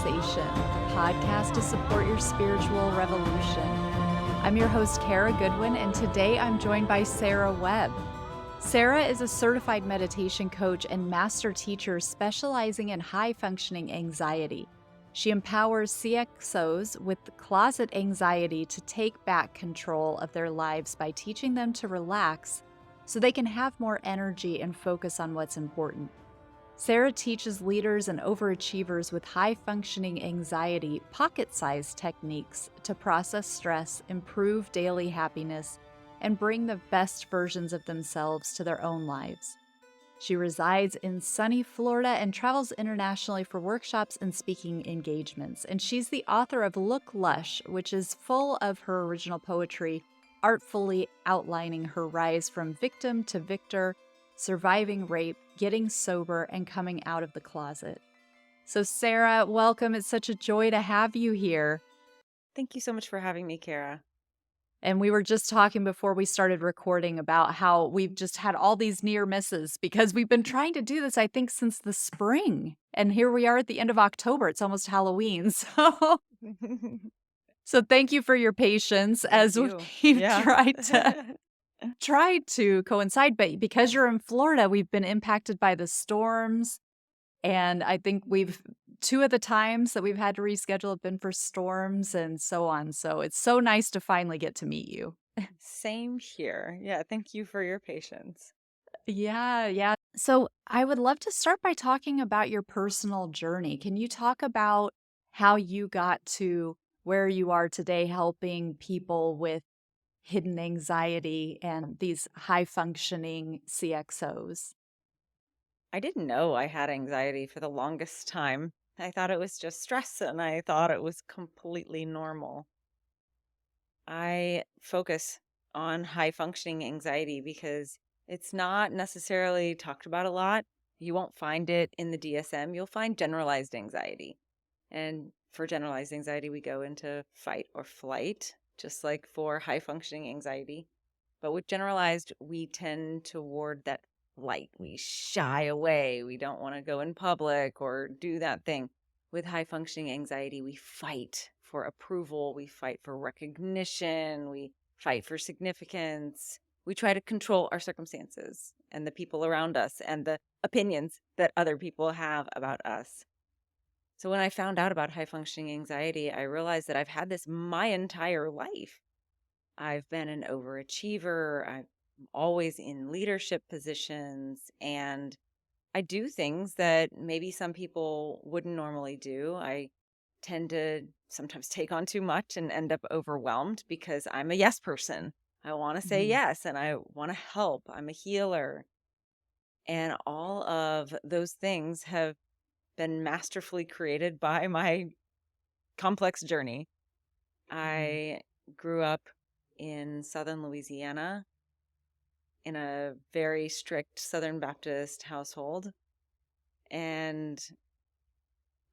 Conversation, the podcast to support your spiritual revolution. I'm your host, Kara Goodwin, and today I'm joined by Sara Webb. Sara is a certified meditation coach and master teacher specializing in high-functioning anxiety. She empowers CXOs with closet anxiety to take back control of their lives by teaching them to relax so they can have more energy and focus on what's important. Sara teaches leaders and overachievers with high-functioning anxiety pocket-sized techniques to process stress, improve daily happiness, and bring the best versions of themselves to their own lives. She resides in sunny Florida and travels internationally for workshops and speaking engagements. And she's the author of Look Lush, which is full of her original poetry, artfully outlining her rise from victim to victor, surviving rape, getting sober, and coming out of the closet. So Sara, welcome. It's such a joy to have you here. Thank you so much for having me, Kara. And we were just talking before we started recording about how we've just had all these near misses because we've been trying to do this, I think, since the spring. And here we are at the end of October. It's almost Halloween. So thank you for your patience as we've tried to coincide, but because you're in Florida, we've been impacted by the storms. And I think two of the times that we've had to reschedule have been for storms and so on. So it's so nice to finally get to meet you. Same here. Yeah, thank you for your patience. Yeah. So I would love to start by talking about your personal journey. Can you talk about how you got to where you are today, helping people with hidden anxiety and these high-functioning CXOs? I didn't know I had anxiety for the longest time. I thought it was just stress and I thought it was completely normal. I focus on high functioning anxiety because it's not necessarily talked about a lot. You won't find it in the DSM. You'll find generalized anxiety. And for generalized anxiety, we go into fight or flight, just like for high functioning anxiety. But with generalized, we tend toward that flight. We shy away. We don't want to go in public or do that thing. With high functioning anxiety, we fight for approval. We fight for recognition. We fight for significance. We try to control our circumstances and the people around us and the opinions that other people have about us. So when I found out about high functioning anxiety, I realized that I've had this my entire life. I've been an overachiever. I'm always in leadership positions, and I do things that maybe some people wouldn't normally do. I tend to sometimes take on too much and end up overwhelmed because I'm a yes person. I want to say yes and I want to help. I'm a healer. And all of those things have been masterfully created by my complex journey. I grew up in southern Louisiana in a very strict Southern Baptist household. And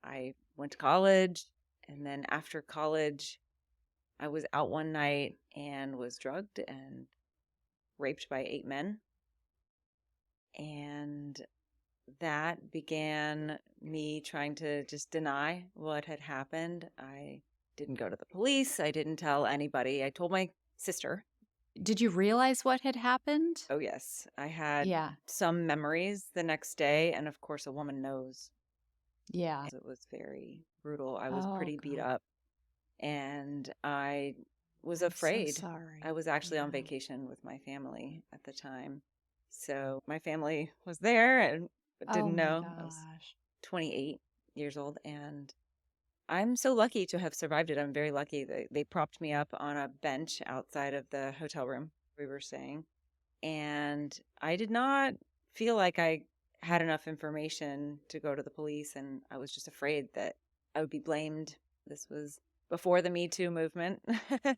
I went to college. And then after college, I was out one night and was drugged and raped by 8 men. And that began me trying to just deny what had happened. I didn't go to the police. I didn't tell anybody. I told my sister. Did you realize what had happened? Oh, yes. I had some memories the next day. And of course, a woman knows. Yeah. It was very brutal. I was pretty beat up. And I was afraid. So sorry. I was actually on vacation with my family at the time. So my family was there and didn't know. I was 28 years old. And I'm so lucky to have survived it. I'm very lucky. They propped me up on a bench outside of the hotel room we were staying. And I did not feel like I had enough information to go to the police. And I was just afraid that I would be blamed. This was before the Me Too movement.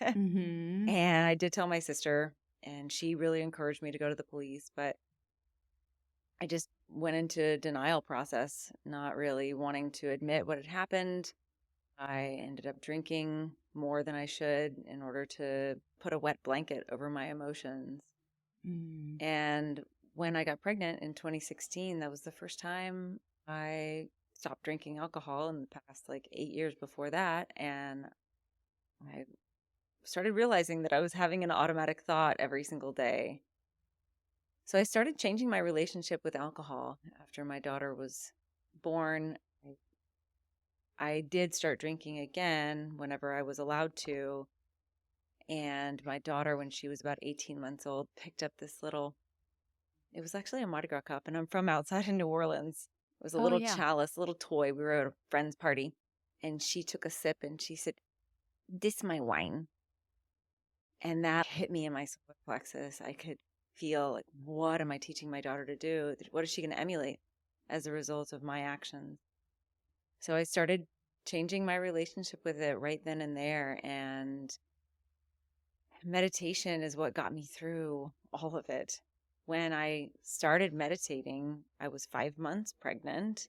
And I did tell my sister, and she really encouraged me to go to the police. But I just went into denial process, not really wanting to admit what had happened. I ended up drinking more than I should in order to put a wet blanket over my emotions. And when I got pregnant in 2016, that was the first time I stopped drinking alcohol in the past like 8 years before that. And I started realizing that I was having an automatic thought every single day. So I started changing my relationship with alcohol after my daughter was born. I did start drinking again whenever I was allowed to. And my daughter, when she was about 18 months old, picked up this little, it was actually a Mardi Gras cup, and I'm from outside of New Orleans. It was a Oh, little yeah. chalice, a little toy. We were at a friend's party, and she took a sip and she said, "This my wine." And that hit me in my solar plexus. I could feel like, what am I teaching my daughter to do? What is she going to emulate as a result of my actions? So I started changing my relationship with it right then and there. And meditation is what got me through all of it. When I started meditating, I was 5 months pregnant,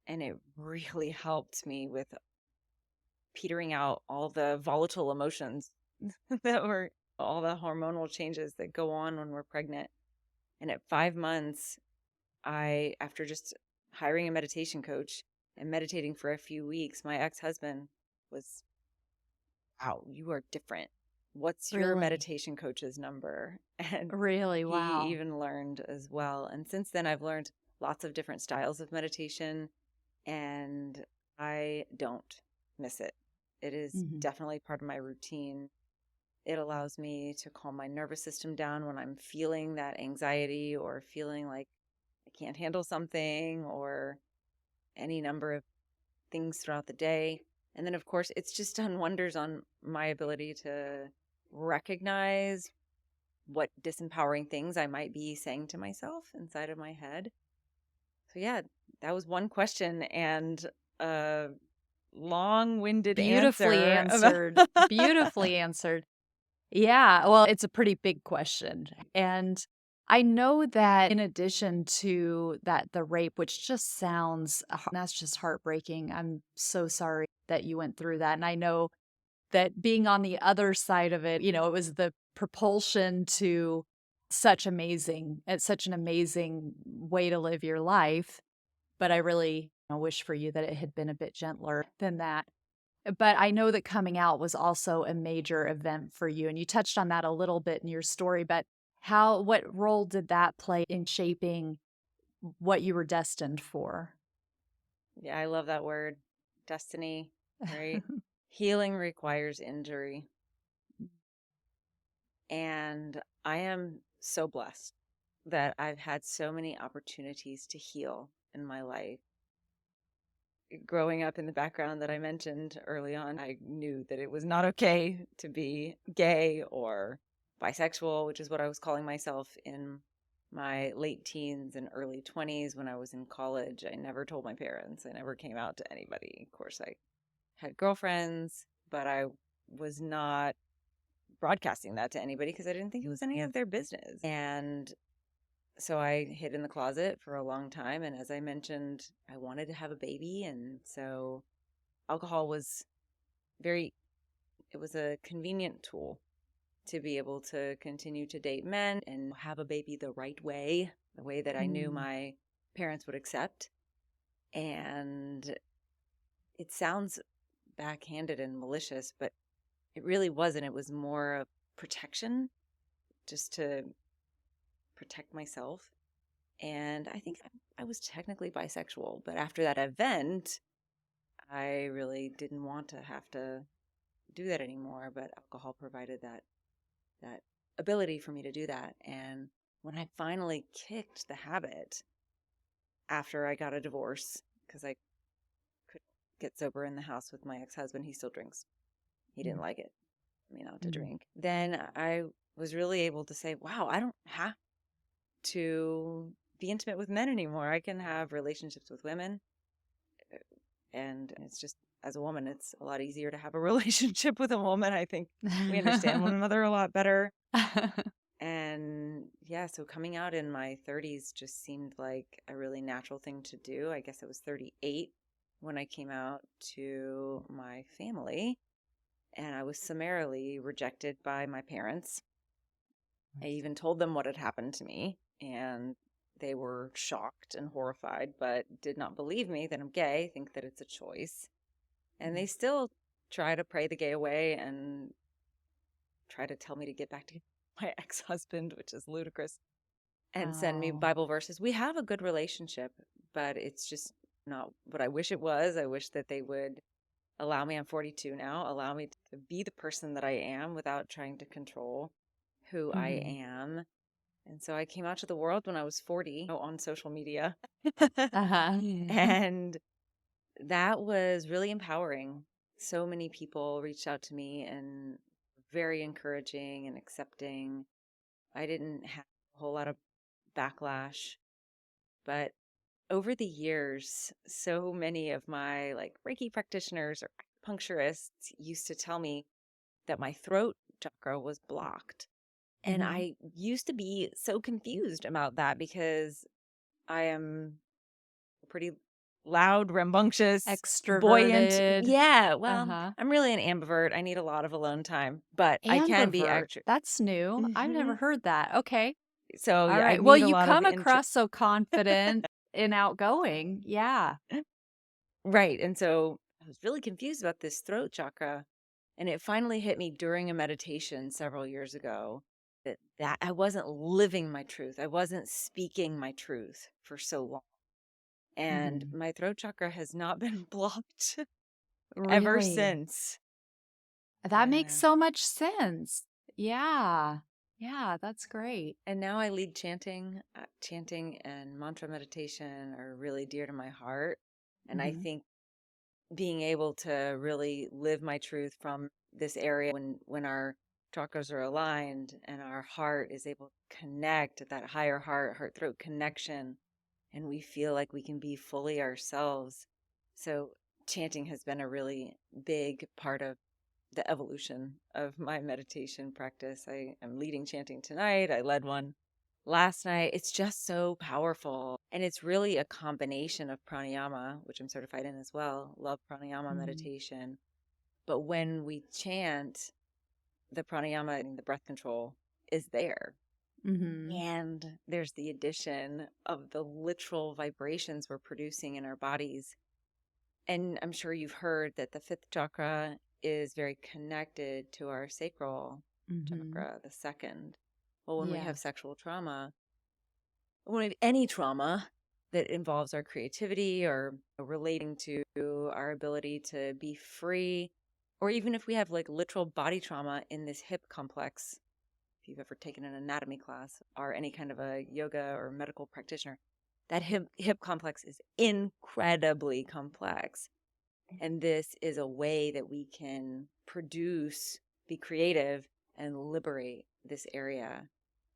and it really helped me with petering out all the volatile emotions that were all the hormonal changes that go on when we're pregnant. And at 5 months, after just hiring a meditation coach and meditating for a few weeks, my ex-husband was, "Wow, you are different. What's your Really? meditation coach's number?" And Really? he Wow. even learned as well. And since then, I've learned lots of different styles of meditation, and I don't miss it. It is Mhm. definitely part of my routine. It allows me to calm my nervous system down when I'm feeling that anxiety or feeling like I can't handle something or any number of things throughout the day. And then, of course, it's just done wonders on my ability to recognize what disempowering things I might be saying to myself inside of my head. So, yeah, that was one question and a long winded Beautifully answer about. answered. Beautifully answered. Yeah, well, it's a pretty big question. And I know that in addition to that, the rape, which just sounds, that's just heartbreaking. I'm so sorry that you went through that. And I know that being on the other side of it, it was the propulsion to it's such an amazing way to live your life. But I really wish for you that it had been a bit gentler than that. But I know that coming out was also a major event for you, and you touched on that a little bit in your story, but what role did that play in shaping what you were destined for? Yeah, I love that word. Destiny, right? Healing requires injury. And I am so blessed that I've had so many opportunities to heal in my life. Growing up in the background that I mentioned early on, I knew that it was not okay to be gay or bisexual, which is what I was calling myself in my late teens and early 20s when I was in college. I never told my parents. I never came out to anybody. Of course, I had girlfriends, but I was not broadcasting that to anybody because I didn't think it was any of their business. And so I hid in the closet for a long time. And as I mentioned, I wanted to have a baby. And so alcohol was it was a convenient tool to be able to continue to date men and have a baby the right way, the way that I knew Mm, my parents would accept. And it sounds backhanded and malicious, but it really wasn't. It was more of protection, just to protect myself. And I think I was technically bisexual, but after that event, I really didn't want to have to do that anymore. But alcohol provided that ability for me to do that. And when I finally kicked the habit after I got a divorce, because I could get sober in the house with my ex-husband, he still drinks. He didn't mm, like it, me not to mm. drink. Then I was really able to say, wow, I don't have to be intimate with men anymore. I can have relationships with women. And it's just, as a woman, it's a lot easier to have a relationship with a woman. I think we understand one another a lot better. And yeah, so coming out in my 30s just seemed like a really natural thing to do. I guess I was 38 when I came out to my family, and I was summarily rejected by my parents. I even told them what had happened to me, and They were shocked and horrified, but did not believe me that I'm gay, think that it's a choice. And they still try to pray the gay away and try to tell me to get back to my ex-husband, which is ludicrous, and send me Oh. Bible verses. We have a good relationship, but it's just not what I wish it was. I wish that they would allow me, I'm 42 now, allow me to be the person that I am without trying to control who I Mhm. am. And so I came out to the world when I was 40 on social media. Uh-huh. And that was really empowering. So many people reached out to me and very encouraging and accepting. I didn't have a whole lot of backlash, but over the years, so many of my like Reiki practitioners or acupuncturists used to tell me that my throat chakra was blocked. And Mhm. I used to be so confused about that because I am pretty loud, rambunctious, buoyant. Extroverted. Yeah, well, Uh-huh. I'm really an ambivert. I need a lot of alone time, but I can be Ambivert. extra. That's new. I've Hmm. never heard that. Okay. So All yeah, I right. Well, need a you lot of come across so confident and outgoing. Yeah. right. And so I was really confused about this throat chakra. And it finally hit me during a meditation several years ago that I wasn't living my truth. I wasn't speaking my truth for so long. And Mhm. my throat chakra has not been blocked ever Really? since. That makes Yeah. so much sense. Yeah. Yeah, that's great. And now I lead chanting. Chanting and mantra meditation are really dear to my heart. And I Mhm. think being able to really live my truth from this area when our chakras are aligned and our heart is able to connect at that higher heart throat connection, and we feel like we can be fully ourselves. So chanting has been a really big part of the evolution of my meditation practice. I am leading chanting tonight. I led one last night. It's just so powerful. And it's really a combination of pranayama, which I'm certified in as well. Love pranayama Mhm. meditation. But when we chant, the pranayama and the breath control is there. Mhm. And there's the addition of the literal vibrations we're producing in our bodies. And I'm sure you've heard that the fifth chakra is very connected to our sacral Mhm. chakra, the second. Well, when we have Yes. sexual trauma, when we have any trauma that involves our creativity or relating to our ability to be free, or even if we have like literal body trauma in this hip complex, if you've ever taken an anatomy class or any kind of a yoga or medical practitioner, that hip complex is incredibly complex. And this is a way that we can produce, be creative, and liberate this area,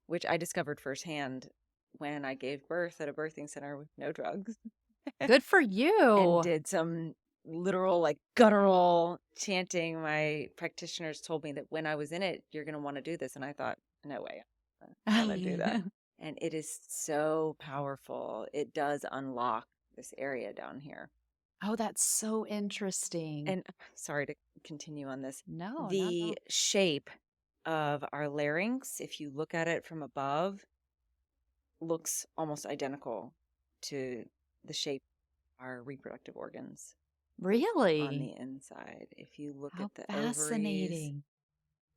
which I discovered firsthand when I gave birth at a birthing center with no drugs Good for and you. did some literal, like guttural chanting. My practitioners told me that when I was in it, you're going to want to do this. And I thought, no way, I want to do that. And it is so powerful. It does unlock this area down here. Oh, that's so interesting. And sorry to continue on this. No, not at The all. shape of our larynx, if you look at it from above, looks almost identical to the shape of our reproductive organs on Really? the inside. If you look How at the ovaries, fascinating.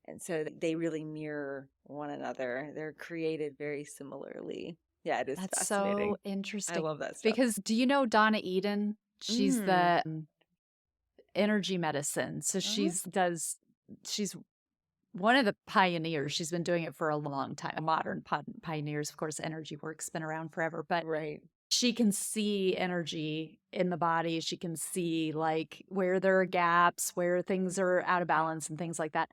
and so they really mirror one another. They're created very similarly. Yeah, it is That's so fascinating. I interesting. love that stuff. Because do you know Donna Eden? She's Mm. the energy medicine. So Uh-huh. she's one of the pioneers. She's been doing it for a long time. Modern pioneers, of course, energy work's been around forever, but Right. she can see energy in the body. She can see like where there are gaps, where things are out of balance and things like that.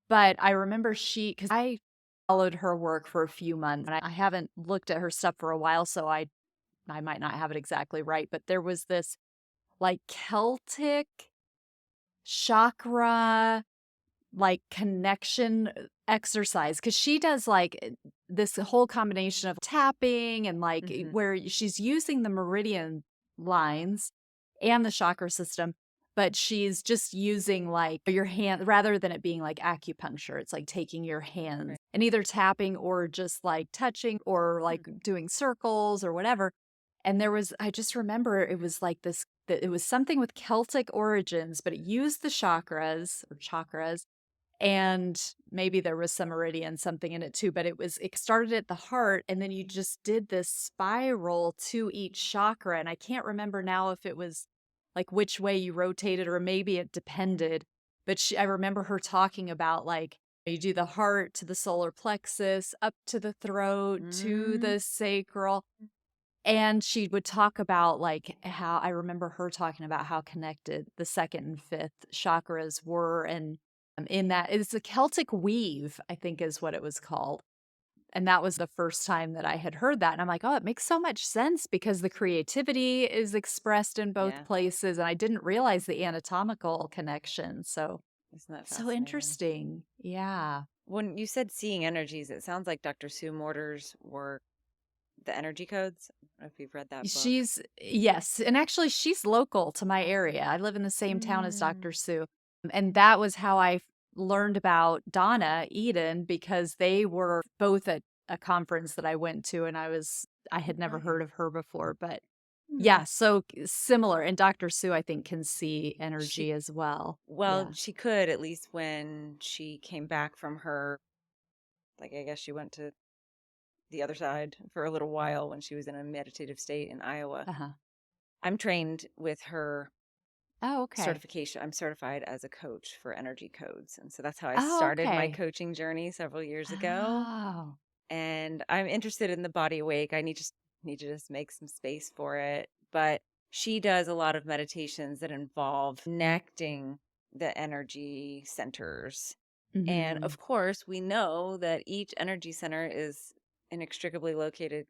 But I remember because I followed her work for a few months and I haven't looked at her stuff for a while, so I might not have it exactly right, but there was this like Celtic chakra like connection exercise because she does like this whole combination of tapping and like Mm-hmm. where she's using the meridian lines and the chakra system, but she's just using like your hand rather than it being like acupuncture. It's like taking your hands Right. and either tapping or just like touching or Hmm. like doing circles or whatever. And I just remember it was like this, that it was something with Celtic origins, but it used the chakras, and maybe there was some meridian something in it too, but it started at the heart, and then you just did this spiral to each chakra, and I can't remember now if it was like which way you rotated or maybe it depended, but I remember her talking about like you do the heart to the solar plexus, up to the throat, to Mm, the sacral, and she would talk about, like, how I remember her talking about how connected the 2nd and 5th chakras were, and, in that it's a Celtic weave, I think is what it was called, and that was the first time that I had heard that, and I'm like, "Oh, it makes so much sense because the creativity is expressed in both yeah. places," and I didn't realize the anatomical connection, so Isn't that so fascinating? interesting. Yeah. When you said seeing energies, it sounds like Dr. Sue Morter's work, The Energy Codes. I don't know if you've read that book. Yes, and actually she's local to my area. I live in the same town as Dr. Mm, Sue, and that was how learned about Donna Eden because they were both at a conference that I went to, and I had never heard right. of her before, but Hmm. yeah, so similar, and Dr. Sue, I think, can see She, energy as well. well, Yeah. she could at least when she came back from her, like, I guess she went to the other side for a little while when she was in a meditative state in Iowa. Uh-huh. I'm trained with her Oh, okay. certification. I'm certified as a coach for energy codes. And so that's how I Oh, started my okay. coaching journey several years ago. Oh. And I'm interested in the body awake. I need to just make some space for it. But she does a lot of meditations that involve connecting the energy centers. And Mhm. of course, we know that each energy center is inextricably located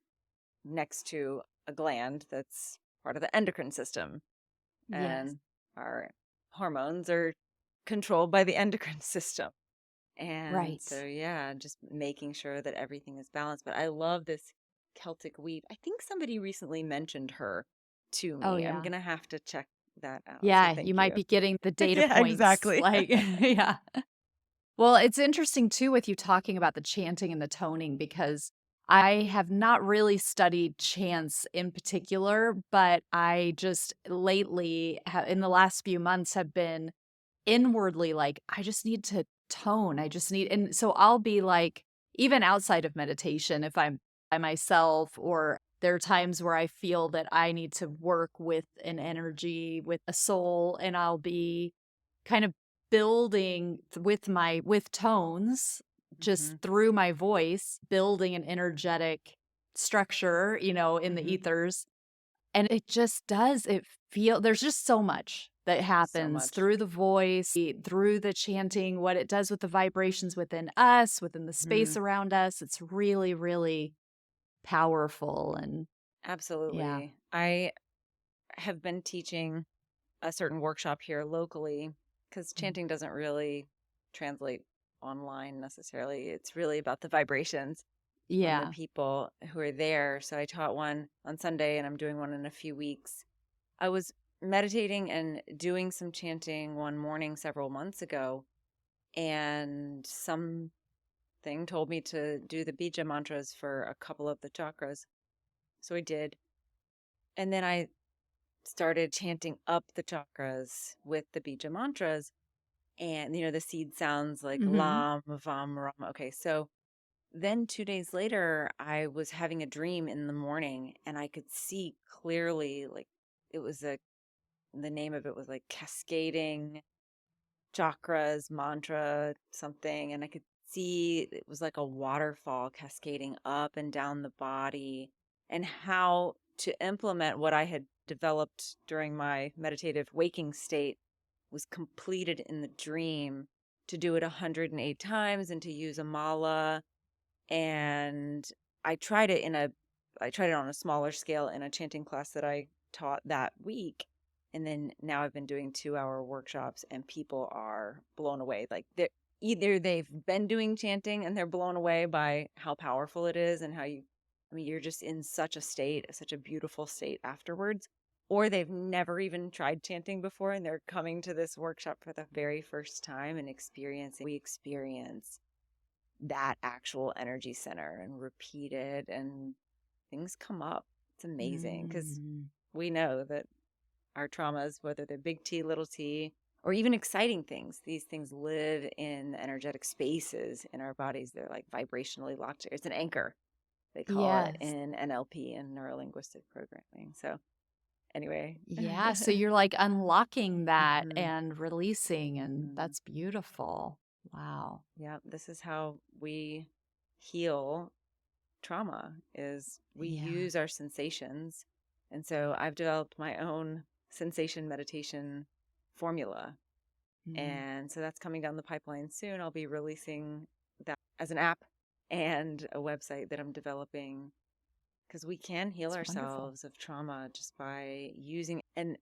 next to a gland that's part of the endocrine system. Yes. And our hormones are controlled by the endocrine system. And Right. so, yeah, just making sure that everything is balanced. But I love this Celtic weave. I think somebody recently mentioned her to Oh, me. I'm yeah. going to have to check that out. So, Yeah, you thank might you. be getting the data Yeah, points, exactly. like yeah. Well, it's interesting too with you talking about the chanting and the toning because I have not really studied chants in particular, but I just lately in the last few months have been inwardly like, I just need to tone. I just need, and so I'll be like, even outside of meditation, if I'm by myself, or there are times where I feel that I need to work with an energy, with a soul, and I'll be kind of building with tones, Hmm. just through my voice, building an energetic structure, in the Hmm. ethers, and it just does, it feel there's just so much that So happens much. through the voice, through the chanting, what it does with the vibrations within us, within the Hmm. space around us. It's really, really powerful, and yeah. Absolutely. I have been teaching a certain workshop here locally because Mhm. chanting doesn't really translate online necessarily. It's really about the vibrations on the Yeah. people who are there. So I taught one on Sunday and I'm doing one in a few weeks. I was meditating and doing some chanting one morning several months ago, and something told me to do the bija mantras for a couple of the chakras. So I did. And then I started chanting up the chakras with the bija mantras. And, the seed sounds like Mhm. lam, vam, ram. Okay, so then 2 days later, I was having a dream in the morning and I could see clearly, like, it was the name of it was like cascading chakras, mantra, something. And I could see it was like a waterfall cascading up and down the body, and how to implement what I had developed during my meditative waking state was completed in the dream, to do it 108 times and to use a mala. And I tried it I tried it on a smaller scale in a chanting class that I taught that week. And then now I've been doing 2-hour workshops and people are blown away. Like, either they've been doing chanting and they're blown away by how powerful it is and how you're just in such a state, such a beautiful state afterwards. or they've never even tried chanting before and they're coming to this workshop for the very first time and we experience that actual energy center and repeat it, and things come up. It's amazing because Mm. we know that our traumas, whether they're big T, little t, or even exciting things, these things live in energetic spaces in our bodies. They're like vibrationally locked. It's an anchor, they call it Yes. in NLP and neuro-linguistic programming. So anyway. Yeah. So you're like unlocking that Mhm. and releasing, and Mhm. that's beautiful. Wow. Yeah, this is how we heal trauma, is we Yeah. use our sensations. And so I've developed my own sensation meditation formula. Mm. And so that's coming down the pipeline soon. I'll be releasing that as an app and a website that I'm developing, because we can heal It's wonderful. ourselves of trauma just by using, and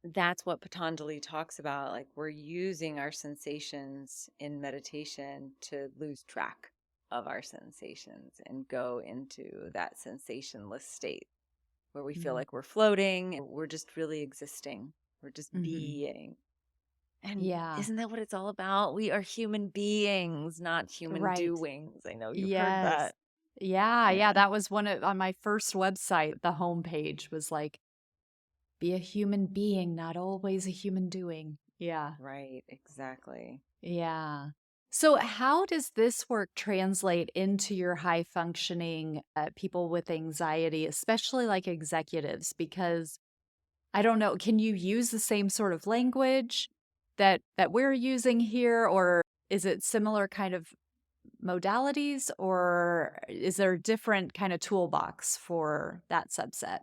that's what Patanjali talks about. Like, we're using our sensations in meditation to lose track of our sensations and go into that sensationless state where we feel Mm. like we're floating, we're just really existing, we're just Hmm. being. And Yeah. isn't that what it's all about? We are human beings, not human Right. doings. I know you've heard Yes. that. Yeah. Yeah. Yeah. That was one of on my first website. The homepage was like, be a human being, not always a human doing. Yeah. Right, exactly. Yeah. So, how does this work translate into your high functioning people with anxiety, especially like executives? Because I don't know, can you use the same sort of language that we're using here, or is it similar kind of modalities, or is there a different kind of toolbox for that subset?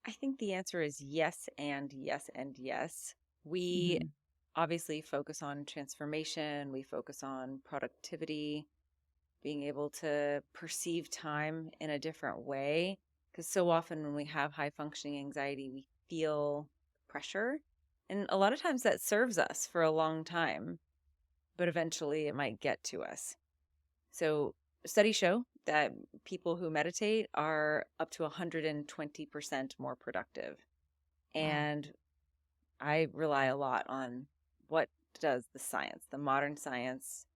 I think the answer is yes and yes and yes. We Hmm. obviously focus on transformation, we focus on productivity, being able to perceive time in a different way. Because so often when we have high functioning anxiety, we feel pressure. And a lot of times that serves us for a long time, but eventually it might get to us. So studies show that people who meditate are up to 120% more productive. Wow. And I rely a lot on, what does the science, the modern science,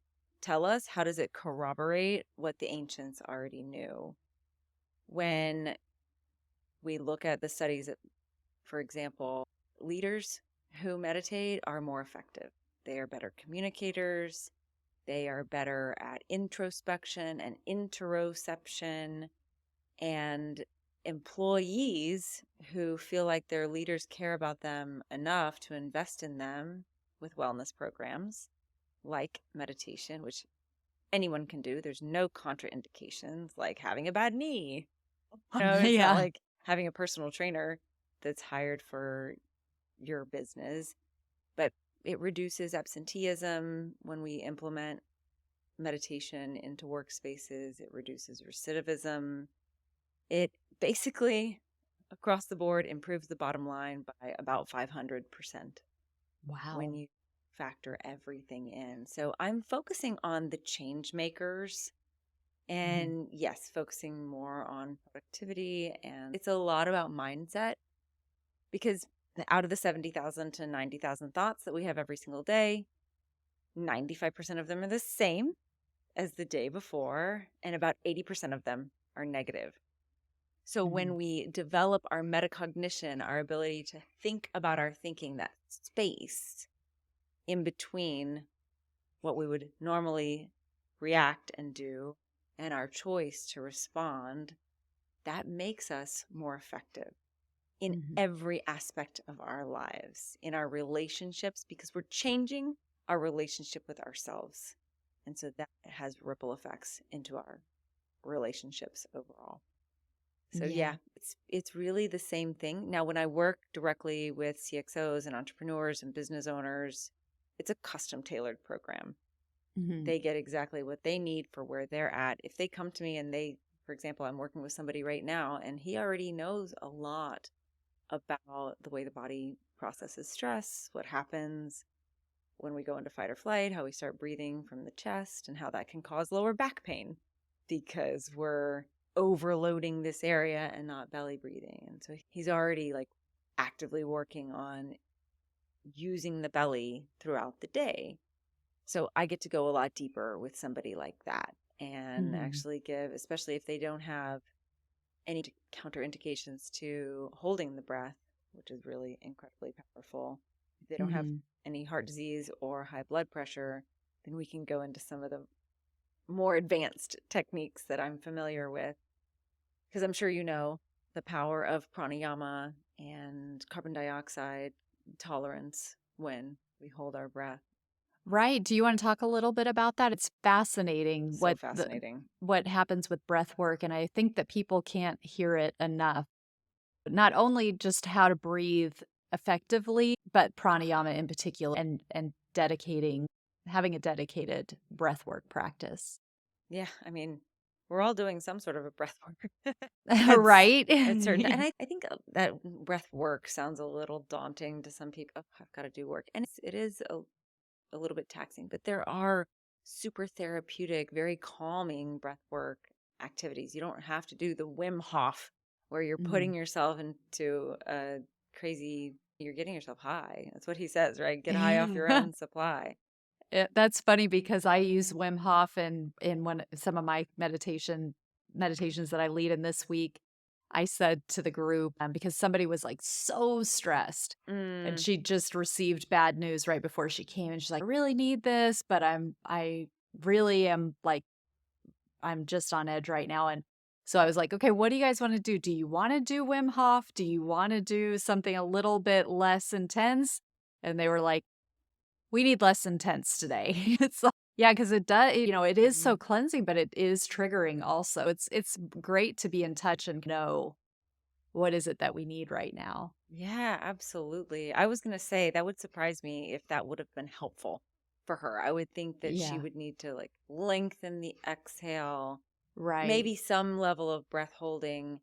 tell us? How does it corroborate what the ancients already knew? When we look at the studies, for example, leaders who meditate are more effective. They are better communicators. They are better at introspection and interoception. And employees who feel like their leaders care about them enough to invest in them with wellness programs like meditation, which anyone can do. There's no contraindications, like having a bad knee. No, it's not Yeah. like having a personal trainer that's hired for your business, but it reduces absenteeism when we implement meditation into workspaces. It reduces recidivism. It basically, across the board, improves the bottom line by about 500% when Wow. you factor everything in. So I'm focusing on the change makers, Hmm. and yes, focusing more on productivity. And it's a lot about mindset, because out of the 70,000 to 90,000 thoughts that we have every single day, 95% of them are the same as the day before, and about 80% of them are negative. So when Hmm. we develop our metacognition, our ability to think about our thinking, that space in between what we would normally react and do and our choice to respond, that makes us more effective in Hmm. every aspect of our lives, in our relationships, because we're changing our relationship with ourselves. And so that has ripple effects into our relationships overall. So Yeah. yeah, it's really the same thing. Now, when I work directly with CXOs and entrepreneurs and business owners, it's a custom tailored program. Hmm. They get exactly what they need for where they're at. If they come to me and they, for example, I'm working with somebody right now and he already knows a lot about the way the body processes stress, what happens when we go into fight or flight, how we start breathing from the chest, and how that can cause lower back pain because we're overloading this area and not belly breathing. And so he's already like actively working on using the belly throughout the day. So I get to go a lot deeper with somebody like that and Mhm. actually give, especially if they don't have any counterindications to holding the breath, which is really incredibly powerful. If they don't have Mhm. any heart disease or high blood pressure, then we can go into some of the more advanced techniques that I'm familiar with. Because I'm sure you know the power of pranayama and carbon dioxide tolerance when we hold our breath. Right. Do you want to talk a little bit about that? It's fascinating So fascinating. what happens with breath work, and I think that people can't hear it enough. Not only just how to breathe effectively, but pranayama in particular and dedicating having a dedicated breath work practice. Yeah, I mean, we're all doing some sort of a breath work Right? at certain, and I think that breath work sounds a little daunting to some people. Oh, I've got to do work, and it is a little bit taxing, but there are super therapeutic, very calming breath work activities. You don't have to do the Wim Hof where you're putting Mhm. yourself into a crazy, you're getting yourself high. That's what he says, right? Get high off your own supply. That's funny because I use Wim Hof in one some of my meditations that I lead in this week. I said to the group, because somebody was like so stressed and Mm, she just received bad news right before she came and she's like, I really need this, but I really am like I'm just on edge right now. And so I was like, okay, what do you guys want to do? Do you want to do Wim Hof? Do you want to do something a little bit less intense? And they were like, we need less intense today. It's like yeah, because it does it is so mhm. cleansing, but it is triggering also. It's great to be in touch and know what is it that we need right now. Yeah, absolutely. I was going to say that would surprise me if that would have been helpful for her. I would think that she Yeah, would need to like lengthen the exhale, right. maybe some level of breath holding,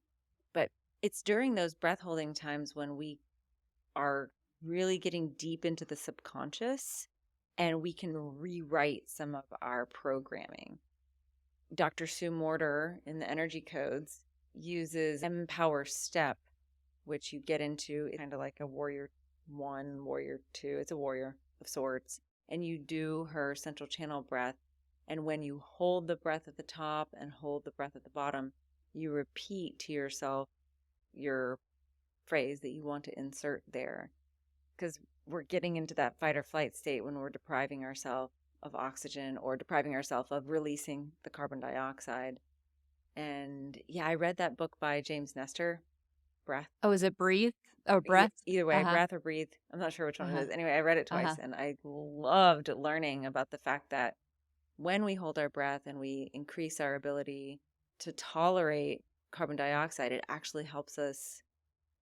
but it's during those breath holding times when we are really getting deep into the subconscious and we can rewrite some of our programming. Dr. Sue Morter in the Energy Codes uses Empower Step, which you get into kind of like a warrior one, warrior two. It's a warrior of sorts. And you do her central channel breath. And when you hold the breath at the top and hold the breath at the bottom, you repeat to yourself your phrase that you want to insert there. Because we're getting into that fight or flight state when we're depriving ourselves of oxygen or depriving ourselves of releasing the carbon dioxide. And yeah, I read that book by James Nestor, Breath. Oh, is it breathe? Oh, breath? Either way, Uh-huh. breath or breathe. I'm not sure which one it Uh-huh. is. Anyway, I read it Uh-huh. twice and I loved learning about the fact that when we hold our breath and we increase our ability to tolerate carbon dioxide, it actually helps us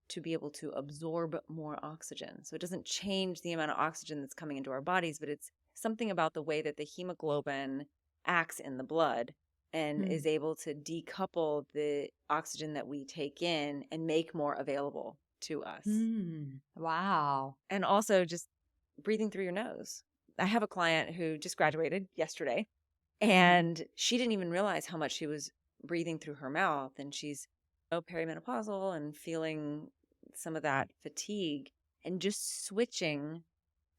to be able to absorb more oxygen. So it doesn't change the amount of oxygen that's coming into our bodies, but it's something about the way that the hemoglobin acts in the blood and Mm. is able to decouple the oxygen that we take in and make more available to us. Mm. Wow. And also just breathing through your nose. I have a client who just graduated yesterday Mhm. and she didn't even realize how much she was breathing through her mouth. And she's perimenopausal and feeling some of that fatigue and just switching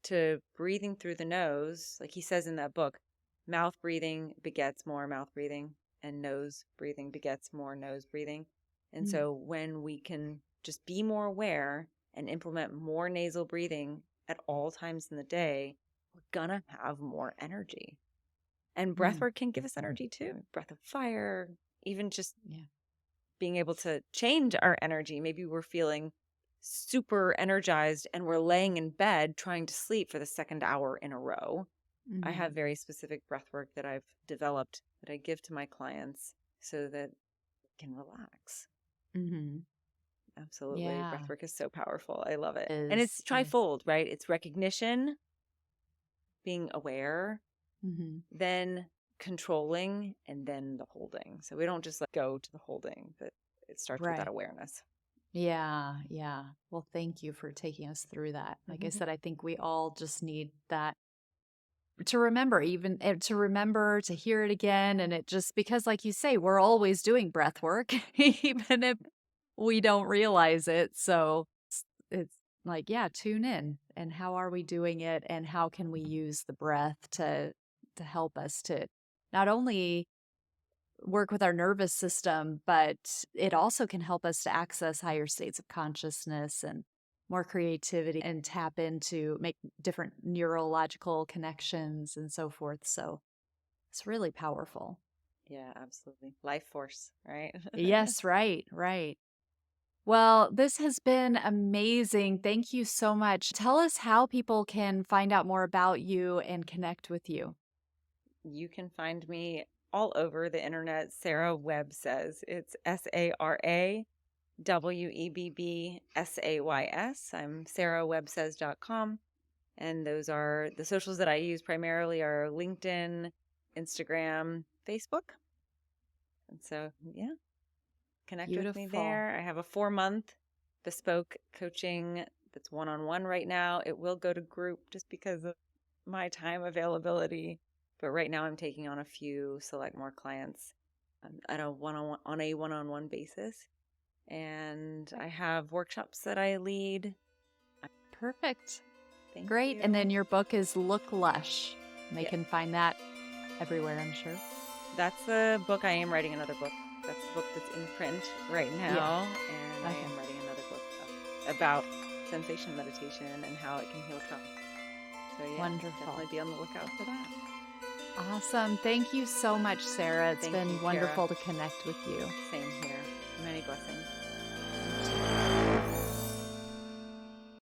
to breathing through the nose. Like he says in that book, mouth breathing begets more mouth breathing and nose breathing begets more nose breathing. And Mm. so when we can just be more aware and implement more nasal breathing at all times in the day, we're gonna have more energy. And breath Mm. work can give us energy too. Breath of fire, even just Yeah. being able to change our energy. Maybe we're feeling super energized and we're laying in bed trying to sleep for the second hour in a row. I Mhm. have very specific breath work that I've developed that I give to my clients so that they can relax. Mhm. Absolutely. Yeah. Breath work is so powerful. I love it. And it's Is. trifold, right? It's recognition, being aware, Mhm. then controlling, and then the holding. So we don't just like go to the holding, but it starts with that Right. awareness. Yeah, yeah. Well, thank you for taking us through that. Like I said, I think we all just need that to remember, even to remember to hear it again. And it just because, like you say, we're always doing breath work, even if we don't realize it. So like, yeah, tune in. And how are we doing it? And how can we use the breath to help us to not only work with our nervous system, but it also can help us to access higher states of consciousness and more creativity and tap into make different neurological connections and so forth. So it's really powerful. Yeah, absolutely. Life force, right? Yes, right, right. Well, this has been amazing. Thank you so much. Tell us how people can find out more about you and connect with you. You can find me all over the internet. Sarah Webb says it's SaraWebbsays. I'm SarahWebbsays.com. And those are the socials that I use primarily are LinkedIn, Instagram, Facebook. And so, yeah, connect with me Beautiful. there. I have a 4-month bespoke coaching that's one-on-one right now. It will go to group just because of my time availability. But right now I'm taking on a few select more clients at a one-on-one basis. And I have workshops that I lead. Perfect. Thank Great. And then you. your book is Look Lush. And they Yeah, can find that everywhere, I'm sure. that's the book. I am writing another book. That's the book that's in print right Yeah. now. And I Okay. am writing another book about sensation meditation and how it can heal trauma. So yeah, Wonderful. definitely be on the lookout for that. Awesome. Thank you so much, Sarah. It's Thank been you, Kara. wonderful to connect with you. Same here. Many blessings.